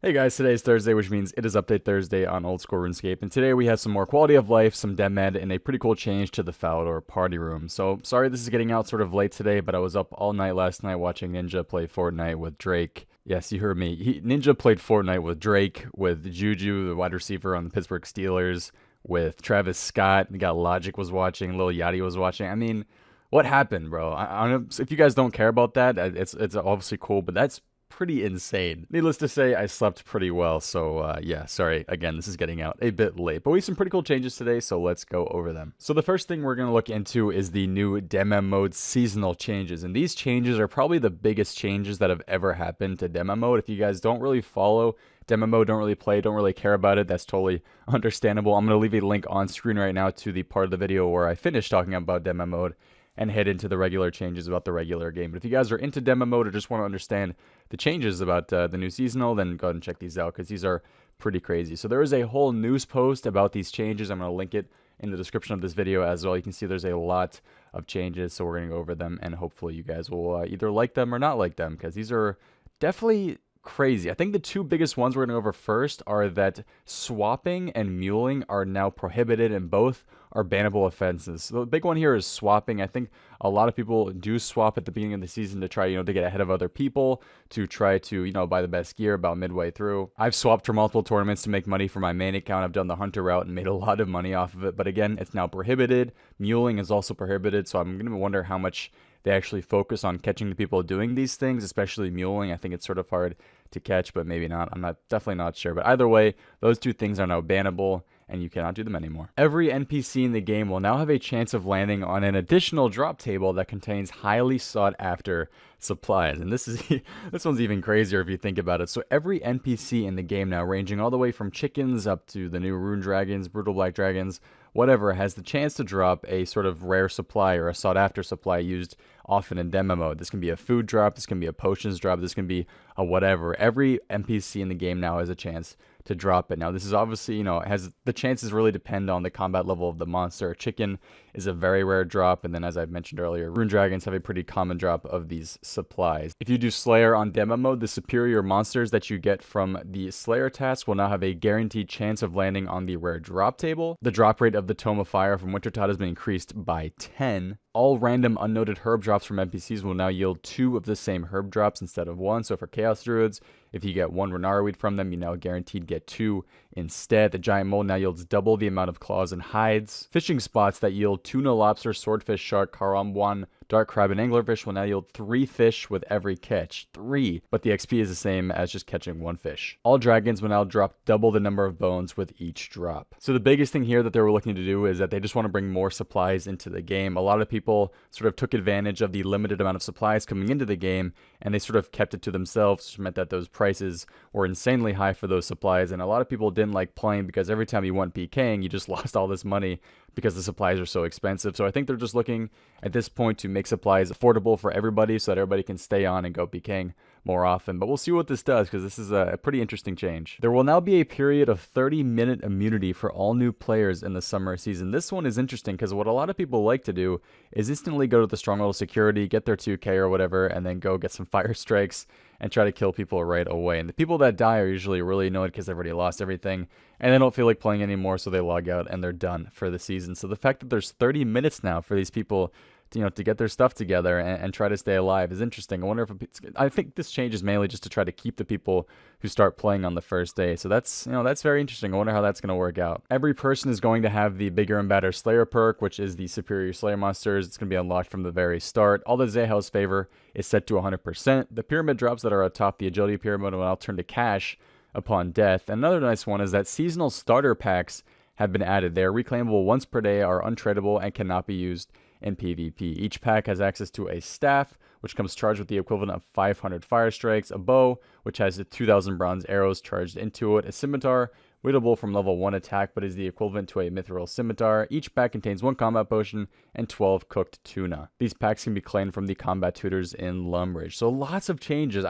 Hey guys, today's Thursday, which means it is Update Thursday on Old School RuneScape, and today we have some more quality of life, some DMM, and a pretty cool change to the Falador party room. So, sorry this is getting out sort of late today, but I was up all night last night watching Ninja play Fortnite with Drake. Yes, you heard me. Ninja played Fortnite with Drake, with Juju, the wide receiver on the Pittsburgh Steelers, with Travis Scott. We got Logic was watching, Lil Yachty was watching. I mean, what happened, bro? I don't know if you guys don't care about that. It's obviously cool, but that's pretty insane. Needless to say, I slept pretty well, so yeah, sorry. Again, this is getting out a bit late, but we have some pretty cool changes today, so let's go over them. So the first thing we're going to look into is the new DMM mode seasonal changes, and these changes are probably the biggest changes that have ever happened to DMM mode. If you guys don't really follow DMM mode, don't really play, don't really care about it, that's totally understandable. I'm going to leave a link on screen right now to the part of the video where I finished talking about DMM mode and head into the regular changes about the regular game. But if you guys are into demo mode or just want to understand the changes about the new seasonal, then go ahead and check these out because these are pretty crazy. So there is a whole news post about these changes. I'm going to link it in the description of this video as well. You can see there's a lot of changes, so we're going to go over them, and hopefully you guys will either like them or not like them because these are definitely crazy. I think the two biggest ones we're going to go over first are that swapping and muling are now prohibited, and both are bannable offenses. So the big one here is swapping. I think a lot of people do swap at the beginning of the season to try, to get ahead of other people, to try to, buy the best gear about midway through. I've swapped for multiple tournaments to make money for my main account. I've done the hunter route and made a lot of money off of it. But again, it's now prohibited. Muling is also prohibited. So I'm going to wonder how much they actually focus on catching the people doing these things, especially muling. I think it's sort of hard to catch, but maybe not. I'm definitely not sure. But either way, those two things are now bannable, and you cannot do them anymore. Every NPC in the game will now have a chance of landing on an additional drop table that contains highly sought after supplies. And this one's even crazier if you think about it. So every NPC in the game now, ranging all the way from chickens up to the new rune dragons, brutal black dragons, whatever, has the chance to drop a sort of rare supply or a sought after supply used often in demo mode. This can be a food drop, this can be a potions drop, this can be a whatever. Every NPC in the game now has a chance to drop it. Now, this is obviously, has the chances really depend on the combat level of the monster. Chicken is a very rare drop, and then as I mentioned earlier, rune dragons have a pretty common drop of these supplies. If you do Slayer on demo mode, the superior monsters that you get from the Slayer task will now have a guaranteed chance of landing on the rare drop table. The drop rate of the Tome of Fire from Wintertide has been increased by 10. All random unnoted herb drops from NPCs will now yield 2 of the same herb drops instead of 1. So for Chaos Druids, if you get 1 Renara Weed from them, you now guaranteed get 2 instead. The Giant Mole now yields double the amount of claws and hides. Fishing spots that yield tuna, lobster, swordfish, shark, carambuan, dark crab, and anglerfish will now yield 3 fish with every catch. 3, but the XP is the same as just catching 1 fish. All dragons will now drop double the number of bones with each drop. So the biggest thing here that they were looking to do is that they just want to bring more supplies into the game. A lot of people sort of took advantage of the limited amount of supplies coming into the game, and they sort of kept it to themselves, which meant that those prices were insanely high for those supplies, and a lot of people didn't like playing because every time you went PKing, you just lost all this money because the supplies are so expensive. So I think they're just looking at this point to make supplies affordable for everybody so that everybody can stay on and go PKing more often. But we'll see what this does because this is a pretty interesting change. There will now be a period of 30-minute immunity for all new players in the summer season. This one is interesting because what a lot of people like to do is instantly go to the strong level security, get their 2K or whatever, and then go get some fire strikes and try to kill people right away. And the people that die are usually really annoyed because they've already lost everything and they don't feel like playing anymore, so they log out and they're done for the season. So the fact that there's 30 minutes now for these people to get their stuff together and try to stay alive is interesting. I wonder if I think this change is mainly just to try to keep the people who start playing on the first day. So that's very interesting. I wonder how that's going to work out. Every person is going to have the bigger and badder Slayer perk, which is the superior Slayer monsters. It's going to be unlocked from the very start. All the Zehaus favor is set to 100%. The pyramid drops that are atop the agility pyramid will now turn to cash upon death. And another nice one is that seasonal starter packs have been added. They are reclaimable once per day, are untradeable, and cannot be used in PvP. Each pack has access to a staff, which comes charged with the equivalent of 500 fire strikes, a bow, which has the 2,000 bronze arrows charged into it, a scimitar, wittable from level 1 attack, but is the equivalent to a mithril scimitar. Each pack contains 1 combat potion and 12 cooked tuna. These packs can be claimed from the combat tutors in Lumbridge. So lots of changes.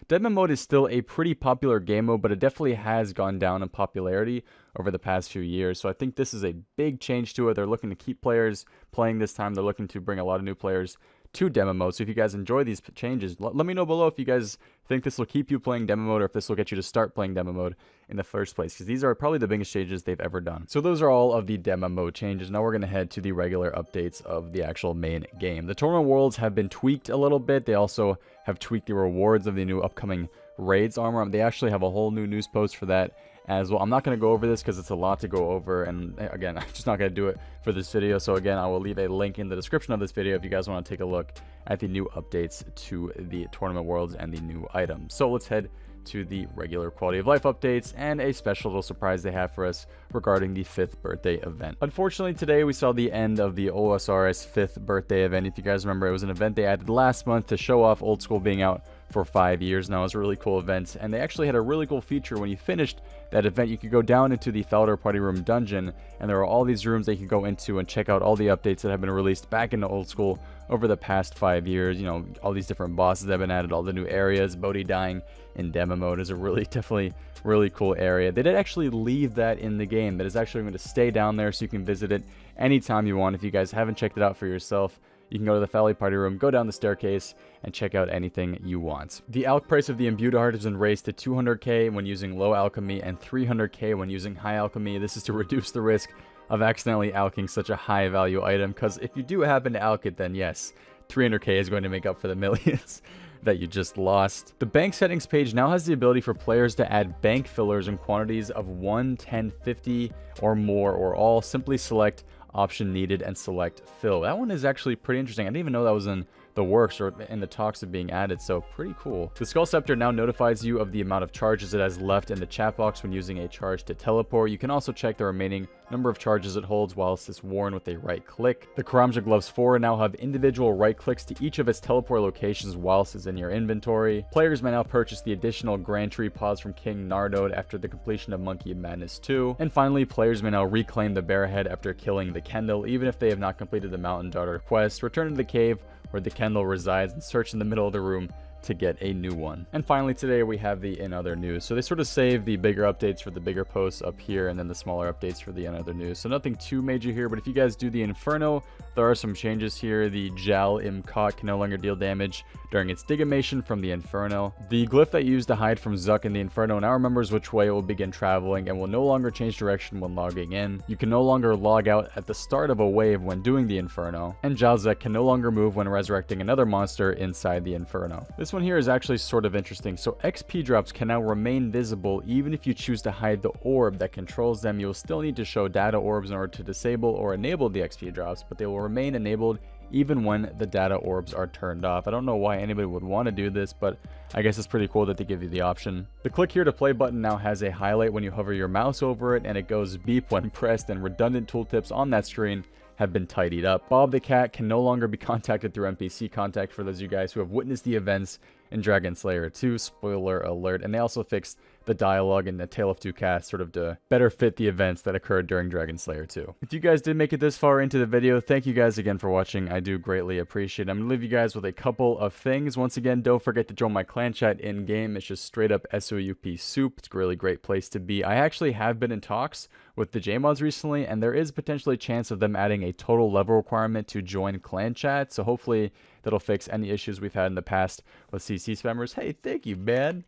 Deadman mode is still a pretty popular game mode, but it definitely has gone down in popularity over the past few years. So I think this is a big change to it. They're looking to keep players playing this time. They're looking to bring a lot of new players to demo mode. So if you guys enjoy these changes, let me know below if you guys think this will keep you playing demo mode or if this will get you to start playing demo mode in the first place, because these are probably the biggest changes they've ever done. So those are all of the demo mode changes. Now we're going to head to the regular updates of the actual main game. The tournament worlds have been tweaked a little bit. They also have tweaked the rewards of the new upcoming raids armor. They actually have a whole new news post for that as well. I'm not going to go over this because it's a lot to go over, and again, I'm just not going to do it for this video. So again, I will leave a link in the description of this video if you guys want to take a look at the new updates to the tournament worlds and the new items. So let's head to the regular quality of life updates and a special little surprise they have for us regarding the 5th birthday event. Unfortunately, today we saw the end of the OSRS 5th birthday event. If you guys remember, it was an event they added last month to show off Old School being out for 5 years now. It was a really cool event, and they actually had a really cool feature. When you finished that event, you could go down into the Felder Party Room dungeon, and there are all these rooms that you can go into and check out all the updates that have been released back into Old School over the past 5 years. You know, all these different bosses that have been added, all the new areas. Bodhi dying in demo mode is a definitely really cool area. They did actually leave that in the game. That is actually going to stay down there, so you can visit it anytime you want. If you guys haven't checked it out for yourself, you can go to the Felder Party Room, go down the staircase, and check out anything you want. The alch price of the imbued heart has been raised to 200k when using low alchemy and 300k when using high alchemy. This is to reduce the risk of accidentally alching such a high value item, because if you do happen to alch it, then yes, 300k is going to make up for the millions that you just lost. The bank settings page now has the ability for players to add bank fillers in quantities of 1, 10, 50 or more, or all. Simply select option needed and select fill. That one is actually pretty interesting. I didn't even know that was in the works or in the talks of being added, so pretty cool. The Skull Scepter now notifies you of the amount of charges it has left in the chat box when using a charge to teleport. You can also check the remaining number of charges it holds whilst it's worn with a right click. The Karamja Gloves 4 now have individual right clicks to each of its teleport locations whilst it's in your inventory. Players may now purchase the additional Grand Tree Pods from King Nardode after the completion of Monkey of Madness 2. And finally, players may now reclaim the Bearhead after killing the Kendall, even if they have not completed the Mountain Daughter quest. Return to the cave where the Kendall resides and search in the middle of the room to get a new one. And finally, today we have the in other news. So they sort of save the bigger updates for the bigger posts up here, and then the smaller updates for the in other news. So nothing too major here, but if you guys do the Inferno, there are some changes here. The Jal Imkot can no longer deal damage during its digimation from the Inferno. The glyph that you used to hide from Zuck in the Inferno now remembers which way it will begin traveling and will no longer change direction when logging in. You can no longer log out at the start of a wave when doing the Inferno, and Jalzek can no longer move when resurrecting another monster inside the Inferno. This one here is actually sort of interesting. So XP drops can now remain visible even if you choose to hide the orb that controls them. You'll still need to show data orbs in order to disable or enable the XP drops, but they will remain enabled even when the data orbs are turned off. I don't know why anybody would want to do this, but I guess it's pretty cool that they give you the option. The click here to play button now has a highlight when you hover your mouse over it, and it goes beep when pressed, and redundant tooltips on that screen have been tidied up. Bob the Cat can no longer be contacted through NPC contact for those of you guys who have witnessed the events in Dragon Slayer 2, spoiler alert. And they also fixed the dialogue in the Tale of Two Cats sort of to better fit the events that occurred during Dragon Slayer 2. If you guys did make it this far into the video, thank you guys again for watching. I do greatly appreciate it. I'm gonna leave you guys with a couple of things. Once again, don't forget to join my clan chat in game. It's just straight up SOUP soup. It's a really great place to be. I actually have been in talks with the JMods recently, and there is potentially a chance of them adding a total level requirement to join clan chat. So hopefully that'll fix any issues we've had in the past with CC spammers. Hey, thank you, man.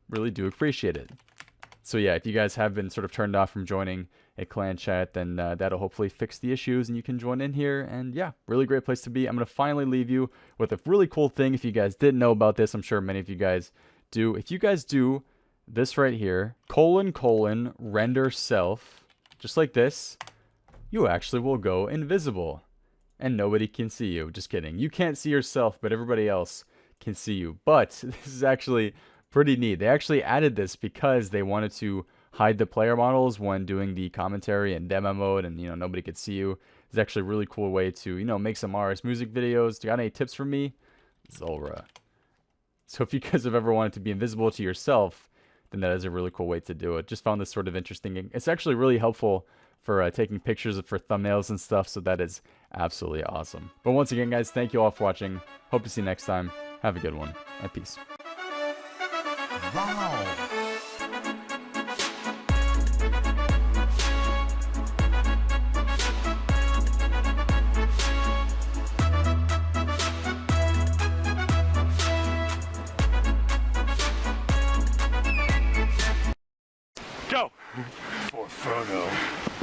Really do appreciate it. So yeah, if you guys have been sort of turned off from joining a clan chat, then that'll hopefully fix the issues and you can join in here. And yeah, really great place to be. I'm going to finally leave you with a really cool thing. If you guys didn't know about this, I'm sure many of you guys do. If you guys do this right here, : render self, just like this, you actually will go invisible and nobody can see you. Just kidding. You can't see yourself, but everybody else can see you. But this is actually pretty neat. They actually added this because they wanted to hide the player models when doing the commentary and demo mode, and nobody could see you. It's actually a really cool way to make some RS music videos. Do you got any tips for me? Zulra. So if you guys have ever wanted to be invisible to yourself, then that is a really cool way to do it. Just found this sort of interesting. It's actually really helpful for taking pictures for thumbnails and stuff, so that is absolutely awesome. But once again, guys, thank you all for watching. Hope to see you next time. Have a good one, and peace. Wow. Go! For Frodo.